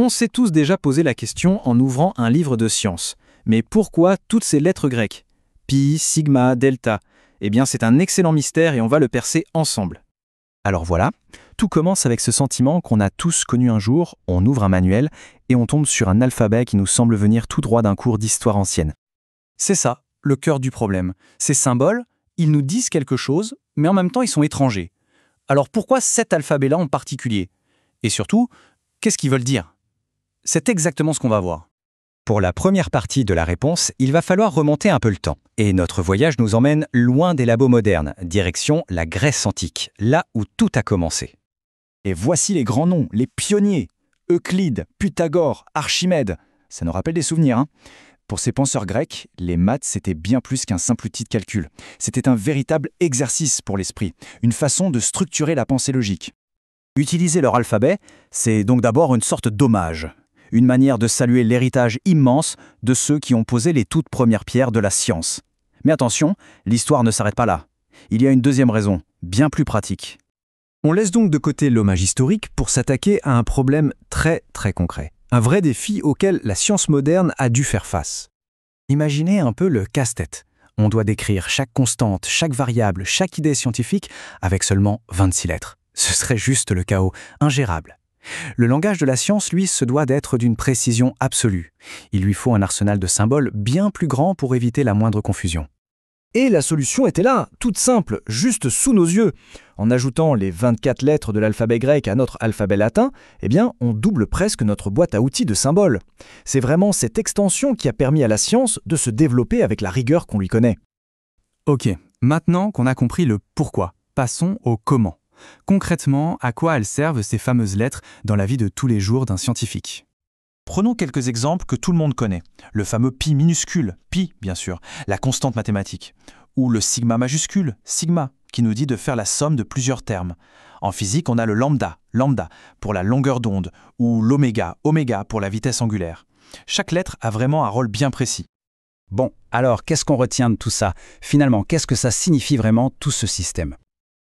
On s'est tous déjà posé la question en ouvrant un livre de sciences. Mais pourquoi toutes ces lettres grecques? Pi, sigma, delta. Eh bien, c'est un excellent mystère et on va le percer ensemble. Alors voilà, tout commence avec ce sentiment qu'on a tous connu un jour, on ouvre un manuel et on tombe sur un alphabet qui nous semble venir tout droit d'un cours d'histoire ancienne. C'est ça, le cœur du problème. Ces symboles, ils nous disent quelque chose, mais en même temps ils sont étrangers. Alors pourquoi cet alphabet-là en particulier? Et surtout, qu'est-ce qu'ils veulent dire? C'est exactement ce qu'on va voir. Pour la première partie de la réponse, il va falloir remonter un peu le temps. Et notre voyage nous emmène loin des labos modernes, direction la Grèce antique, là où tout a commencé. Et voici les grands noms, les pionniers. Euclide, Pythagore, Archimède. Ça nous rappelle des souvenirs, hein? Pour ces penseurs grecs, les maths, c'était bien plus qu'un simple outil de calcul. C'était un véritable exercice pour l'esprit, une façon de structurer la pensée logique. Utiliser leur alphabet, c'est donc d'abord une sorte d'hommage. Une manière de saluer l'héritage immense de ceux qui ont posé les toutes premières pierres de la science. Mais attention, l'histoire ne s'arrête pas là. Il y a une deuxième raison, bien plus pratique. On laisse donc de côté l'hommage historique pour s'attaquer à un problème très concret. Un vrai défi auquel la science moderne a dû faire face. Imaginez un peu le casse-tête. On doit décrire chaque constante, chaque variable, chaque idée scientifique avec seulement 26 lettres. Ce serait juste le chaos, ingérable. Le langage de la science, lui, se doit d'être d'une précision absolue. Il lui faut un arsenal de symboles bien plus grand pour éviter la moindre confusion. Et la solution était là, toute simple, juste sous nos yeux. En ajoutant les 24 lettres de l'alphabet grec à notre alphabet latin, eh bien, on double presque notre boîte à outils de symboles. C'est vraiment cette extension qui a permis à la science de se développer avec la rigueur qu'on lui connaît. Ok, maintenant qu'on a compris le pourquoi, passons au comment. Concrètement, à quoi elles servent ces fameuses lettres dans la vie de tous les jours d'un scientifique? Prenons quelques exemples que tout le monde connaît. Le fameux pi minuscule, pi bien sûr, la constante mathématique. Ou le sigma majuscule, sigma, qui nous dit de faire la somme de plusieurs termes. En physique, on a le lambda, lambda, pour la longueur d'onde, ou l'oméga, oméga, pour la vitesse angulaire. Chaque lettre a vraiment un rôle bien précis. Bon, alors qu'est-ce qu'on retient de tout ça? Finalement, qu'est-ce que ça signifie vraiment tout ce système?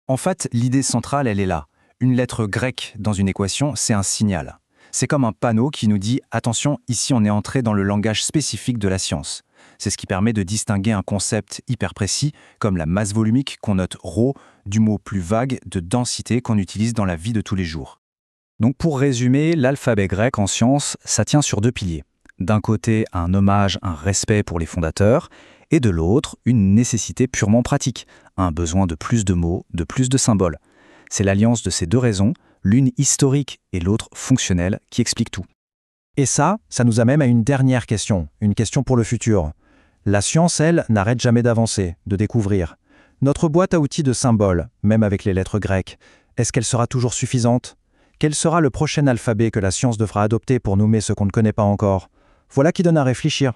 En fait, l'idée centrale, elle est là. Une lettre grecque dans une équation, c'est un signal. C'est comme un panneau qui nous dit « Attention, ici on est entré dans le langage spécifique de la science ». C'est ce qui permet de distinguer un concept hyper précis, comme la masse volumique qu'on note ρ, du mot plus vague de densité qu'on utilise dans la vie de tous les jours. Donc pour résumer, l'alphabet grec en science, ça tient sur deux piliers. D'un côté, un hommage, un respect pour les fondateurs, et de l'autre, une nécessité purement pratique, un besoin de plus de mots, de plus de symboles. C'est l'alliance de ces deux raisons, l'une historique et l'autre fonctionnelle, qui explique tout. Et ça nous amène à une dernière question, une question pour le futur. La science, elle, n'arrête jamais d'avancer, de découvrir. Notre boîte à outils de symboles, même avec les lettres grecques, est-ce qu'elle sera toujours suffisante? Quel sera le prochain alphabet que la science devra adopter pour nommer ce qu'on ne connaît pas encore? Voilà qui donne à réfléchir.